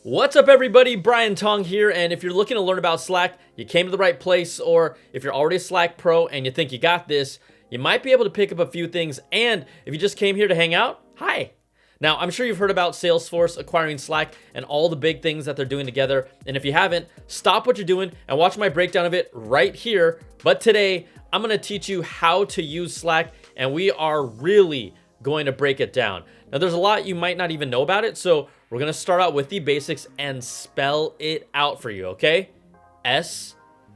What's up everybody, Brian Tong here, and if you're looking to learn about Slack, you came to the right place, or if you're already a Slack pro and you think you got this, you might be able to pick up a few things, and if you just came here to hang out, hi! Now, I'm sure you've heard about Salesforce acquiring Slack and all the big things that they're doing together, and if you haven't, stop what you're doing and watch my breakdown of it right here. But today, I'm gonna teach you how to use Slack, and we are really going to break it down. Now, there's a lot you might not even know about it, so we're gonna start out with the basics and spell it out for you, okay? S-L-A-C-K.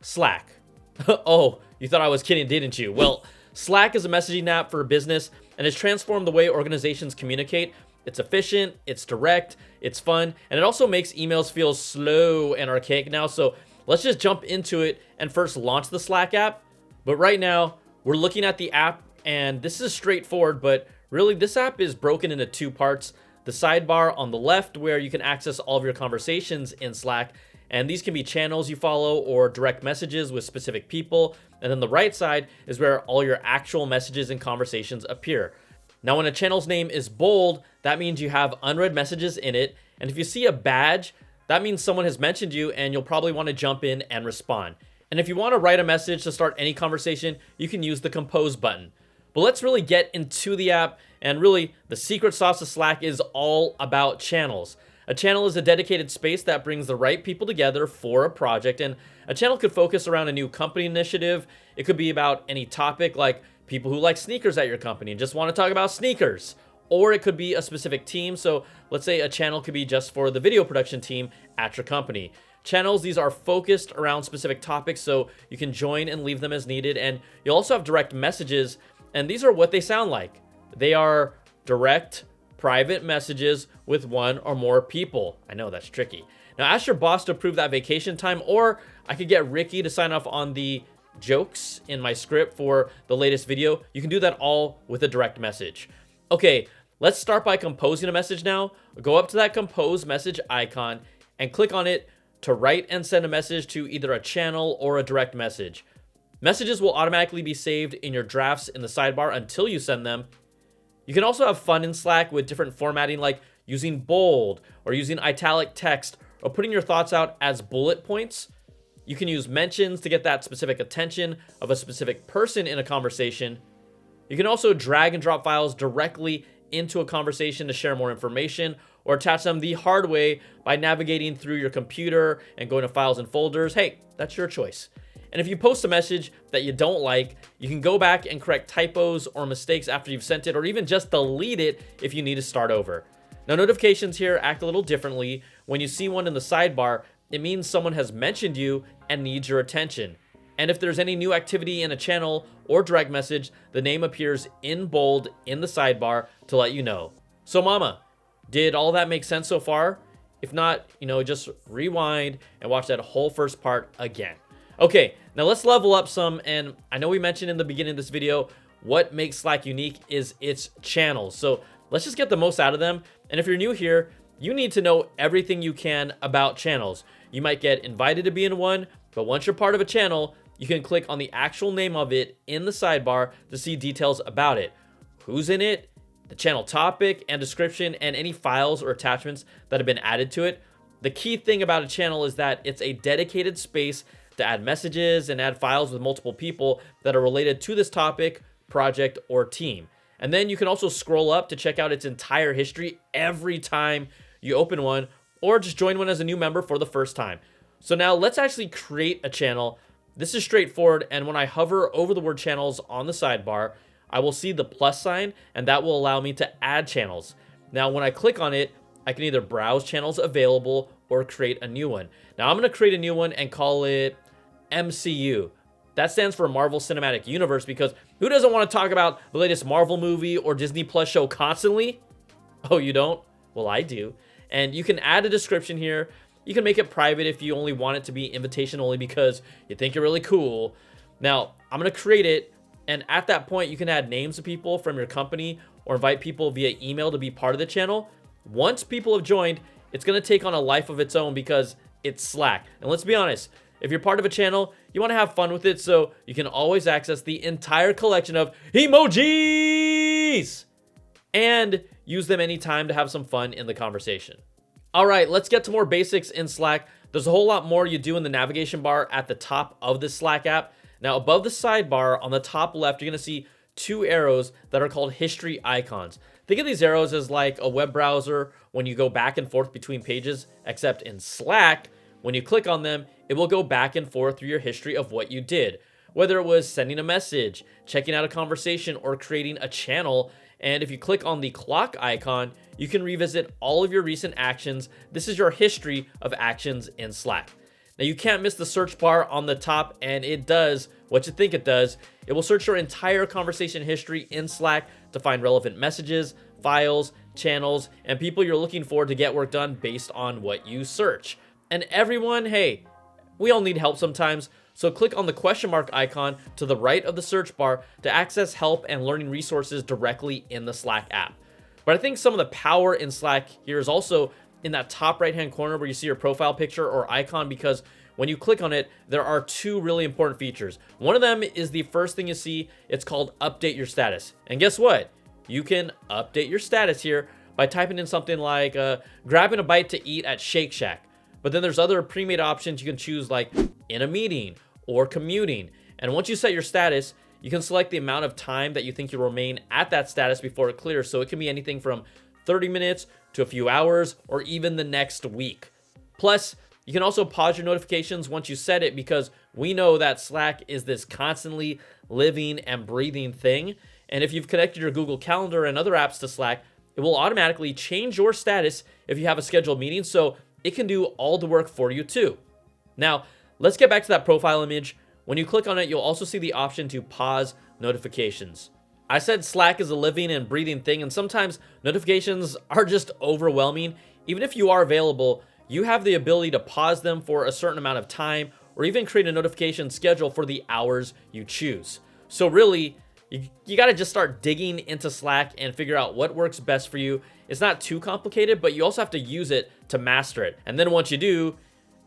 Slack. Oh, you thought I was kidding, didn't you? Well, Slack is a messaging app for business and has transformed the way organizations communicate. It's efficient, it's direct, it's fun, and it also makes emails feel slow and archaic now. So let's just jump into it and first launch the Slack app. But right now, we're looking at the app, and this is straightforward, but really this app is broken into two parts. The sidebar on the left, where you can access all of your conversations in Slack, and these can be channels you follow or direct messages with specific people. And then the right side is where all your actual messages and conversations appear. Now, when a channel's name is bold, that means you have unread messages in it. And if you see a badge, that means someone has mentioned you and you'll probably want to jump in and respond. And if you want to write a message to start any conversation, you can use the compose button. But let's really get into the app, and really the secret sauce of Slack is all about channels. A channel is a dedicated space that brings the right people together for a project, and a channel could focus around a new company initiative. It could be about any topic, like people who like sneakers at your company and just want to talk about sneakers. Or it could be a specific team, so let's say a channel could be just for the video production team at your company. Channels, these are focused around specific topics, so you can join and leave them as needed, and you'll also have direct messages, and these are what they sound like. They are direct, private messages with one or more people. I know that's tricky. Now, ask your boss to approve that vacation time, or I could get Ricky to sign off on the jokes in my script for the latest video. You can do that all with a direct message. Okay, let's start by composing a message now. Go up to that compose message icon and click on it to write and send a message to either a channel or a direct message. Messages will automatically be saved in your drafts in the sidebar until you send them. You can also have fun in Slack with different formatting, like using bold or using italic text or putting your thoughts out as bullet points. You can use mentions to get that specific attention of a specific person in a conversation. You can also drag and drop files directly into a conversation to share more information, or attach them the hard way by navigating through your computer and going to files and folders. Hey, that's your choice. And if you post a message that you don't like, you can go back and correct typos or mistakes after you've sent it, or even just delete it if you need to start over. Now, notifications here act a little differently. When you see one in the sidebar, it means someone has mentioned you and needs your attention. And if there's any new activity in a channel or direct message, the name appears in bold in the sidebar to let you know. So mama, did all that make sense so far? If not, just rewind and watch that whole first part again. Okay, now let's level up some, and I know we mentioned in the beginning of this video, what makes Slack unique is its channels. So let's just get the most out of them. And if you're new here, you need to know everything you can about channels. You might get invited to be in one, but once you're part of a channel, you can click on the actual name of it in the sidebar to see details about it. Who's in it, the channel topic and description, and any files or attachments that have been added to it. The key thing about a channel is that it's a dedicated space to add messages and add files with multiple people that are related to this topic, project, or team. And then you can also scroll up to check out its entire history every time you open one, or just join one as a new member for the first time. So now let's actually create a channel. This is straightforward, and when I hover over the word channels on the sidebar, I will see the plus sign, and that will allow me to add channels. Now, when I click on it, I can either browse channels available or create a new one. Now, I'm gonna create a new one and call it MCU. That stands for Marvel Cinematic Universe, because who doesn't want to talk about the latest Marvel movie or Disney Plus show constantly? Oh, you don't? Well, I do. And you can add a description here. You can make it private if you only want it to be invitation only because you think you're really cool. Now, I'm gonna create it, and at that point, you can add names of people from your company or invite people via email to be part of the channel. Once people have joined, it's gonna take on a life of its own because it's Slack. And let's be honest, if you're part of a channel, you wanna have fun with it, so you can always access the entire collection of emojis. And use them anytime to have some fun in the conversation. All right, let's get to more basics in Slack. There's a whole lot more you do in the navigation bar at the top of the Slack app. Now, above the sidebar on the top left, you're gonna see two arrows that are called history icons. Think of these arrows as like a web browser when you go back and forth between pages, except in Slack, when you click on them, it will go back and forth through your history of what you did. Whether it was sending a message, checking out a conversation, or creating a channel. And if you click on the clock icon, you can revisit all of your recent actions. This is your history of actions in Slack. Now, you can't miss the search bar on the top, and it does what you think it does. It will search your entire conversation history in Slack to find relevant messages, files, channels, and people you're looking for to get work done based on what you search. And everyone, hey, we all need help sometimes. So click on the question mark icon to the right of the search bar to access help and learning resources directly in the Slack app. But I think some of the power in Slack here is also in that top right-hand corner where you see your profile picture or icon, because when you click on it, there are two really important features. One of them is the first thing you see. It's called update your status. And guess what? You can update your status here by typing in something like grabbing a bite to eat at Shake Shack. But then there's other pre-made options you can choose, like in a meeting or commuting. And once you set your status, you can select the amount of time that you think you'll remain at that status before it clears. So it can be anything from 30 minutes to a few hours or even the next week. Plus, you can also pause your notifications once you set it, because we know that Slack is this constantly living and breathing thing. And if you've connected your Google Calendar and other apps to Slack, it will automatically change your status if you have a scheduled meeting. So it can do all the work for you too. Now, let's get back to that profile image. When you click on it, you'll also see the option to pause notifications. I said Slack is a living and breathing thing, and sometimes notifications are just overwhelming. Even if you are available, you have the ability to pause them for a certain amount of time, or even create a notification schedule for the hours you choose. So really, you got to just start digging into Slack and figure out what works best for you. It's not too complicated, but you also have to use it to master it. And then once you do,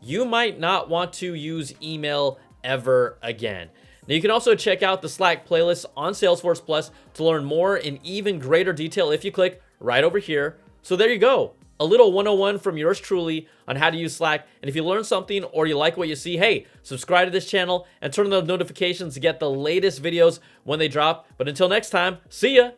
you might not want to use email ever again. Now, you can also check out the Slack playlist on Salesforce Plus to learn more in even greater detail if you click right over here. So there you go. A little 101 from yours truly on how to use Slack. And if you learned something or you like what you see, hey, subscribe to this channel and turn on the notifications to get the latest videos when they drop. But until next time, see ya.